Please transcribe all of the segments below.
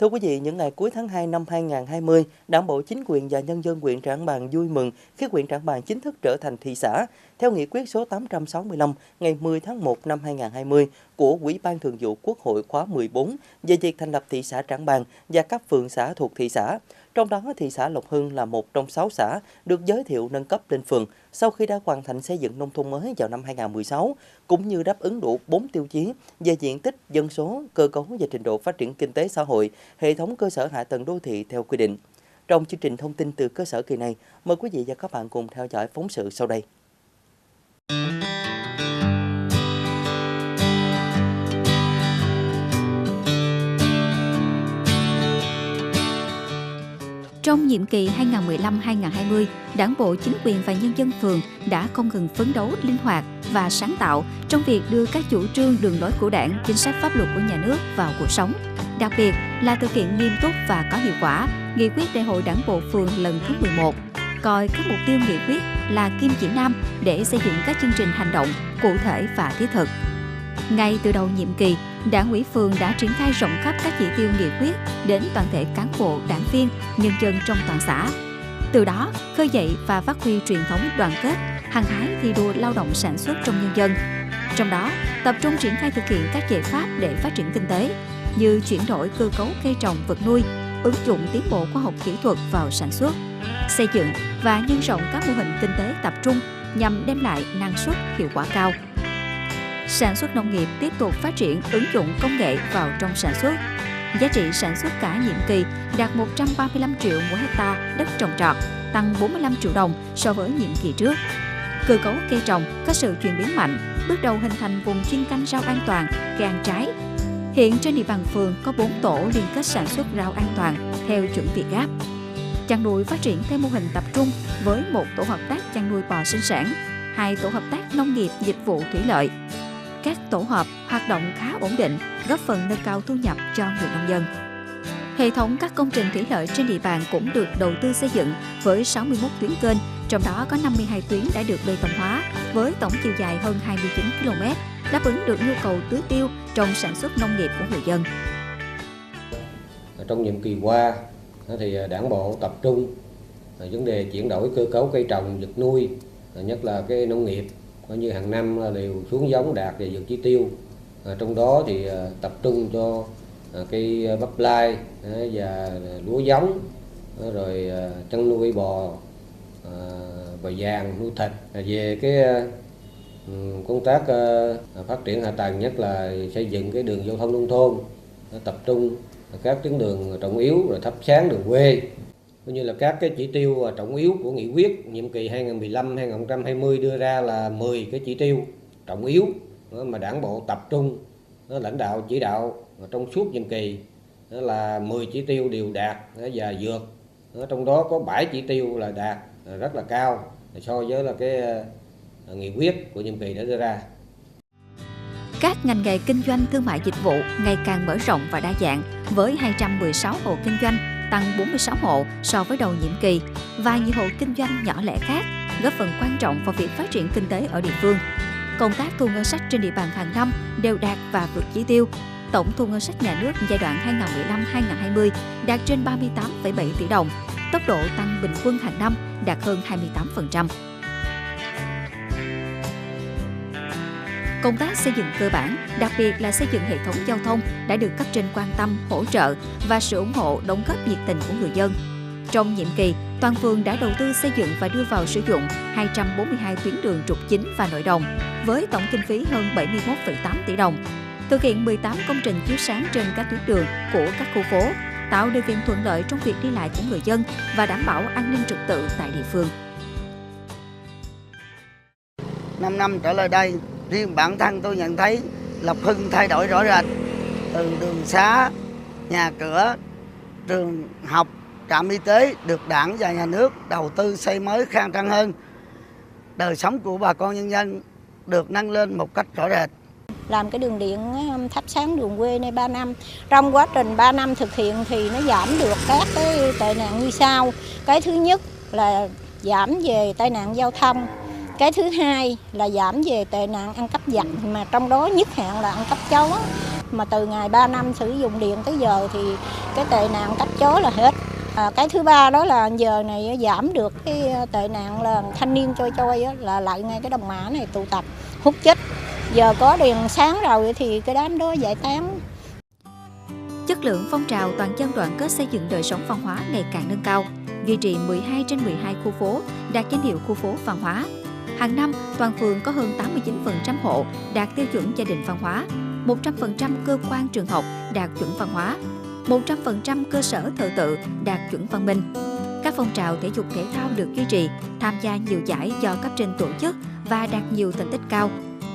Thưa quý vị, những ngày cuối tháng 2 năm 2020, Đảng bộ, chính quyền và nhân dân huyện Trảng Bàng vui mừng khi huyện Trảng Bàng chính thức trở thành thị xã. Theo nghị quyết số 865 ngày 10 tháng 1 năm 2020 của Ủy ban Thường vụ Quốc hội khóa 14 về việc thành lập thị xã Trảng Bàng và các phường xã thuộc thị xã. Trong đó, thị xã Lộc Hưng là một trong 6 xã được giới thiệu nâng cấp lên phường sau khi đã hoàn thành xây dựng nông thôn mới vào năm 2016, cũng như đáp ứng đủ 4 tiêu chí về diện tích, dân số, cơ cấu và trình độ phát triển kinh tế xã hội, hệ thống cơ sở hạ tầng đô thị theo quy định. Trong chương trình thông tin từ cơ sở kỳ này, mời quý vị và các bạn cùng theo dõi phóng sự sau đây. Trong nhiệm kỳ 2015-2020, Đảng bộ, chính quyền và nhân dân phường đã không ngừng phấn đấu linh hoạt và sáng tạo trong việc đưa các chủ trương, đường lối của Đảng, chính sách pháp luật của nhà nước vào cuộc sống. Đặc biệt là thực hiện nghiêm túc và có hiệu quả nghị quyết Đại hội Đảng bộ phường lần thứ 11, coi các mục tiêu nghị quyết là kim chỉ nam để xây dựng các chương trình hành động cụ thể và thiết thực. Ngay từ đầu nhiệm kỳ, Đảng ủy phường đã triển khai rộng khắp các chỉ tiêu nghị quyết đến toàn thể cán bộ, đảng viên, nhân dân trong toàn xã. Từ đó, khơi dậy và phát huy truyền thống đoàn kết, hăng hái thi đua lao động sản xuất trong nhân dân. Trong đó, tập trung triển khai thực hiện các giải pháp để phát triển kinh tế, như chuyển đổi cơ cấu cây trồng, vật nuôi, ứng dụng tiến bộ khoa học kỹ thuật vào sản xuất, xây dựng và nhân rộng các mô hình kinh tế tập trung nhằm đem lại năng suất, hiệu quả cao. Sản xuất nông nghiệp tiếp tục phát triển ứng dụng công nghệ vào trong sản xuất. Giá trị sản xuất cả nhiệm kỳ đạt 135 triệu mỗi hectare đất trồng trọt, tăng 45 triệu đồng so với nhiệm kỳ trước. Cơ cấu cây trồng có sự chuyển biến mạnh, bước đầu hình thành vùng chuyên canh rau an toàn, cây ăn trái. Hiện trên địa bàn phường có 4 tổ liên kết sản xuất rau an toàn theo chuẩn Việt Gáp. Chăn nuôi phát triển theo mô hình tập trung với 1 tổ hợp tác chăn nuôi bò sinh sản, 2 tổ hợp tác nông nghiệp dịch vụ thủy lợi. Các tổ hợp hoạt động khá ổn định, góp phần nâng cao thu nhập cho người nông dân. Hệ thống các công trình thủy lợi trên địa bàn cũng được đầu tư xây dựng với 61 tuyến kênh, trong đó có 52 tuyến đã được bê tông hóa với tổng chiều dài hơn 29 km, đáp ứng được nhu cầu tưới tiêu trong sản xuất nông nghiệp của người dân. Trong nhiệm kỳ qua, thì Đảng bộ tập trung vấn đề chuyển đổi cơ cấu cây trồng, vật nuôi, nhất là cái nông nghiệp. Coi như hàng năm đều xuống giống đạt và vượt chỉ tiêu. Trong đó thì tập trung cho cây bắp lai và lúa giống, rồi chăn nuôi bò vàng, nuôi thịt. Về cái công tác phát triển hạ tầng, nhất là xây dựng cái đường giao thông nông thôn, tập trung các tuyến đường trọng yếu, rồi thắp sáng đường quê. Cũng như là các cái chỉ tiêu trọng yếu của nghị quyết nhiệm kỳ 2015-2020 đưa ra là 10 cái chỉ tiêu trọng yếu mà Đảng bộ tập trung lãnh đạo chỉ đạo trong suốt nhiệm kỳ, là 10 chỉ tiêu đều đạt và vượt. Trong đó có 7 chỉ tiêu là đạt rất là cao so với là cái nghị quyết của nhiệm kỳ đã đưa ra. Các ngành nghề kinh doanh thương mại dịch vụ ngày càng mở rộng và đa dạng, với 216 hộ kinh doanh, tăng 46 hộ so với đầu nhiệm kỳ, và nhiều hộ kinh doanh nhỏ lẻ khác, góp phần quan trọng vào việc phát triển kinh tế ở địa phương. Công tác thu ngân sách trên địa bàn hàng năm đều đạt và vượt chỉ tiêu. Tổng thu ngân sách nhà nước giai đoạn 2015-2020 đạt trên 38,7 tỷ đồng, tốc độ tăng bình quân hàng năm đạt hơn 28%. Công tác xây dựng cơ bản, đặc biệt là xây dựng hệ thống giao thông đã được cấp trên quan tâm, hỗ trợ và sự ủng hộ đóng góp nhiệt tình của người dân. Trong nhiệm kỳ, toàn phường đã đầu tư xây dựng và đưa vào sử dụng 242 tuyến đường trục chính và nội đồng với tổng kinh phí hơn 71,8 tỷ đồng, thực hiện 18 công trình chiếu sáng trên các tuyến đường của các khu phố, tạo điều kiện thuận lợi trong việc đi lại của người dân và đảm bảo an ninh trật tự tại địa phương. 5 năm trở lại đây, riêng bản thân tôi nhận thấy Lộc Hưng thay đổi rõ rệt, từ đường xá, nhà cửa, trường học, trạm y tế được Đảng và nhà nước đầu tư xây mới khang trang hơn. Đời sống của bà con nhân dân được nâng lên một cách rõ rệt. Làm cái đường điện thắp sáng đường quê này 3 năm. Trong quá trình 3 năm thực hiện thì nó giảm được các cái tệ nạn như sau. Cái thứ nhất là giảm về tai nạn giao thông. Cái thứ hai là giảm về tệ nạn ăn cắp giật, mà trong đó nhất hạn là ăn cắp chó. mà từ ngày 3 năm sử dụng điện tới giờ thì cái tệ nạn cắp chó là hết. Cái thứ ba đó là giờ này giảm được cái tệ nạn là thanh niên choi là lại ngay cái Đồng Mã này tụ tập hút chích. Giờ có đèn sáng rồi thì cái đám đó giải tán. Chất lượng phong trào toàn dân đoàn kết xây dựng đời sống văn hóa ngày càng nâng cao, duy trì 12 trên 12 khu phố đạt danh hiệu khu phố văn hóa. Hàng năm, toàn phường có hơn 89% hộ đạt tiêu chuẩn gia đình văn hóa, 100% cơ quan trường học đạt chuẩn văn hóa, 100% cơ sở thờ tự đạt chuẩn văn minh. Các phong trào thể dục thể thao được duy trì, tham gia nhiều giải do cấp trên tổ chức và đạt nhiều thành tích cao.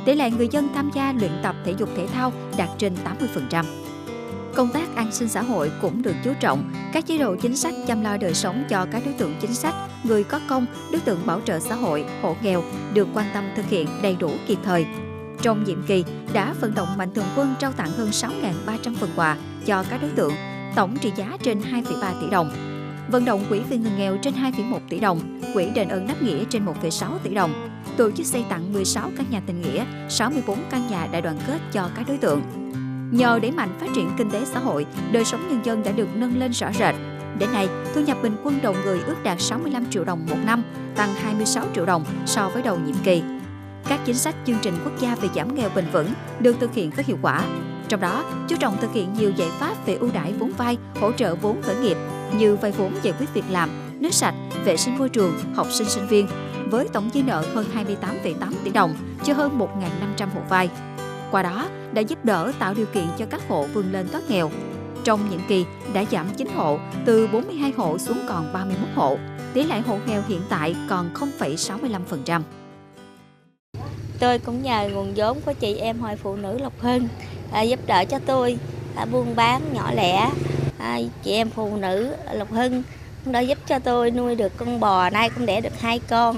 Tỷ lệ người dân tham gia luyện tập thể dục thể thao đạt trên 80%. Công tác an sinh xã hội cũng được chú trọng, các chế độ chính sách chăm lo đời sống cho các đối tượng chính sách, người có công, đối tượng bảo trợ xã hội, hộ nghèo được quan tâm thực hiện đầy đủ kịp thời. Trong nhiệm kỳ, đã vận động Mạnh Thường Quân trao tặng hơn 6.300 phần quà cho các đối tượng, tổng trị giá trên 2,3 tỷ đồng. Vận động quỹ vì người nghèo trên 2,1 tỷ đồng, quỹ đền ơn đáp nghĩa trên 1,6 tỷ đồng. Tổ chức xây tặng 16 căn nhà tình nghĩa, 64 căn nhà đại đoàn kết cho các đối tượng. Nhờ đẩy mạnh phát triển kinh tế xã hội, đời sống nhân dân đã được nâng lên rõ rệt. Đến nay, thu nhập bình quân đầu người ước đạt 65 triệu đồng một năm, tăng 26 triệu đồng so với đầu nhiệm kỳ. Các chính sách chương trình quốc gia về giảm nghèo bền vững được thực hiện có hiệu quả. Trong đó, chú trọng thực hiện nhiều giải pháp về ưu đãi vốn vay, hỗ trợ vốn khởi nghiệp như vay vốn giải quyết việc làm, nước sạch, vệ sinh môi trường, học sinh sinh viên, với tổng dư nợ hơn 28,8 tỷ đồng cho hơn 1.500 hộ vay. Qua đó, đã giúp đỡ tạo điều kiện cho các hộ vươn lên thoát nghèo. Trong nhiệm kỳ, đã giảm 9 hộ, từ 42 hộ xuống còn 31 hộ. Tỷ lệ hộ nghèo hiện tại còn 0,65%. Tôi cũng nhờ nguồn vốn của chị em Hội Phụ Nữ Lộc Hưng giúp đỡ cho tôi buôn bán nhỏ lẻ. Chị em phụ nữ Lộc Hưng cũng đã giúp cho tôi nuôi được con bò, nay cũng đẻ được 2 con,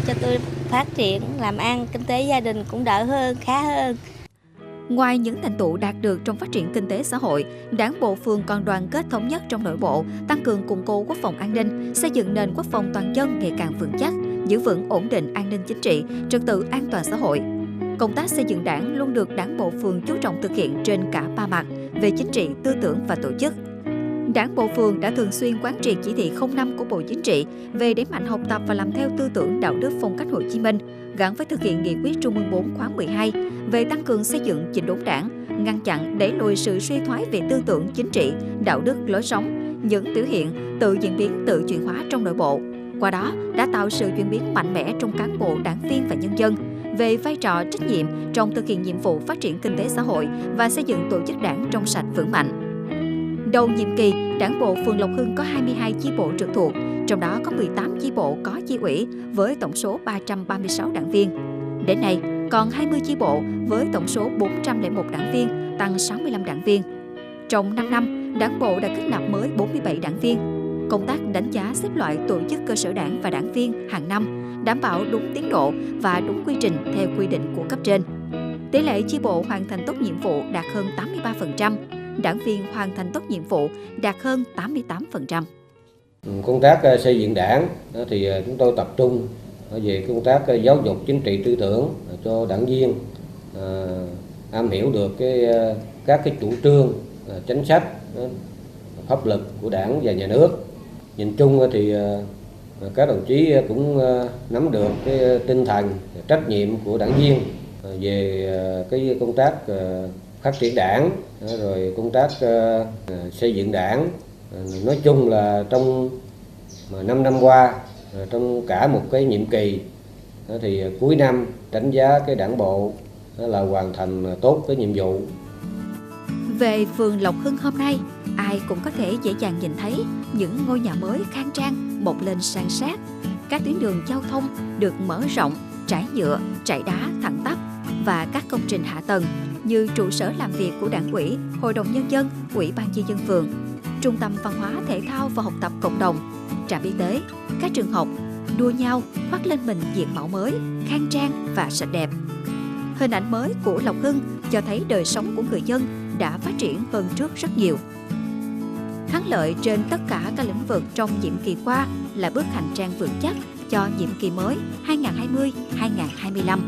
cho tôi phát triển làm ăn, kinh tế gia đình cũng đỡ hơn, khá hơn. Ngoài những thành tựu đạt được trong phát triển kinh tế xã hội, Đảng bộ phường còn đoàn kết thống nhất trong nội bộ, tăng cường củng cố quốc phòng an ninh, xây dựng nền quốc phòng toàn dân ngày càng vững chắc, giữ vững ổn định an ninh chính trị, trật tự an toàn xã hội. Công tác xây dựng Đảng luôn được Đảng bộ phường chú trọng thực hiện trên cả 3 mặt về chính trị, tư tưởng và tổ chức. Đảng bộ phường đã thường xuyên quán triệt chỉ thị 05 của Bộ Chính trị về đẩy mạnh học tập và làm theo tư tưởng đạo đức phong cách Hồ Chí Minh, gắn với thực hiện nghị quyết Trung ương 4 khóa 12 về tăng cường xây dựng chỉnh đốn Đảng, ngăn chặn đẩy lùi sự suy thoái về tư tưởng chính trị, đạo đức lối sống, những biểu hiện tự diễn biến tự chuyển hóa trong nội bộ. Qua đó đã tạo sự chuyển biến mạnh mẽ trong cán bộ, đảng viên và nhân dân về vai trò trách nhiệm trong thực hiện nhiệm vụ phát triển kinh tế xã hội và xây dựng tổ chức Đảng trong sạch vững mạnh. Đầu nhiệm kỳ, Đảng bộ phường Lộc Hưng có 22 chi bộ trực thuộc, trong đó có 18 chi bộ có chi ủy với tổng số 336 đảng viên. Đến nay, còn 20 chi bộ với tổng số 401 đảng viên, tăng 65 đảng viên. Trong 5 năm, Đảng bộ đã kết nạp mới 47 đảng viên. Công tác đánh giá xếp loại tổ chức cơ sở đảng và đảng viên hàng năm, đảm bảo đúng tiến độ và đúng quy trình theo quy định của cấp trên. Tỷ lệ chi bộ hoàn thành tốt nhiệm vụ đạt hơn 83%, đảng viên hoàn thành tốt nhiệm vụ đạt hơn 88%. Công tác xây dựng Đảng thì chúng tôi tập trung về công tác giáo dục chính trị tư tưởng cho đảng viên am hiểu được các chủ trương, chính sách, pháp luật của Đảng và nhà nước. Nhìn chung thì các đồng chí cũng nắm được cái tinh thần trách nhiệm của đảng viên về cái công tác phát triển Đảng, rồi công tác xây dựng Đảng. Nói chung là trong 5 năm qua, trong cả một cái nhiệm kỳ thì cuối năm đánh giá cái Đảng bộ là hoàn thành tốt cái nhiệm vụ. Về phường Lộc Hưng hôm nay, ai cũng có thể dễ dàng nhìn thấy những ngôi nhà mới khang trang mọc lên san sát. Các tuyến đường giao thông được mở rộng, trải nhựa, trải đá thẳng tắp và các công trình hạ tầng như trụ sở làm việc của Đảng ủy, Hội đồng Nhân dân, Ủy ban Nhân dân phường, trung tâm văn hóa thể thao và học tập cộng đồng, trạm y tế, các trường học đua nhau khoác lên mình diện mạo mới, khang trang và sạch đẹp. Hình ảnh mới của Lộc Hưng cho thấy đời sống của người dân đã phát triển hơn trước rất nhiều. Thắng lợi trên tất cả các lĩnh vực trong nhiệm kỳ qua là bước hành trang vững chắc cho nhiệm kỳ mới 2020-2025.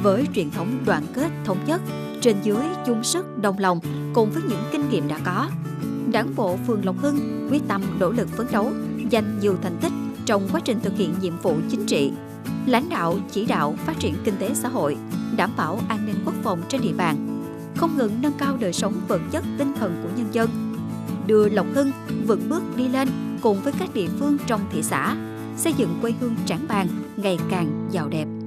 Với truyền thống đoàn kết thống nhất, trên dưới chung sức đồng lòng cùng với những kinh nghiệm đã có. Đảng bộ phường Lộc Hưng quyết tâm nỗ lực phấn đấu, giành nhiều thành tích trong quá trình thực hiện nhiệm vụ chính trị, lãnh đạo chỉ đạo phát triển kinh tế xã hội, đảm bảo an ninh quốc phòng trên địa bàn, không ngừng nâng cao đời sống vật chất tinh thần của nhân dân, đưa Lộc Hưng vững bước đi lên cùng với các địa phương trong thị xã, xây dựng quê hương Trảng Bàng ngày càng giàu đẹp.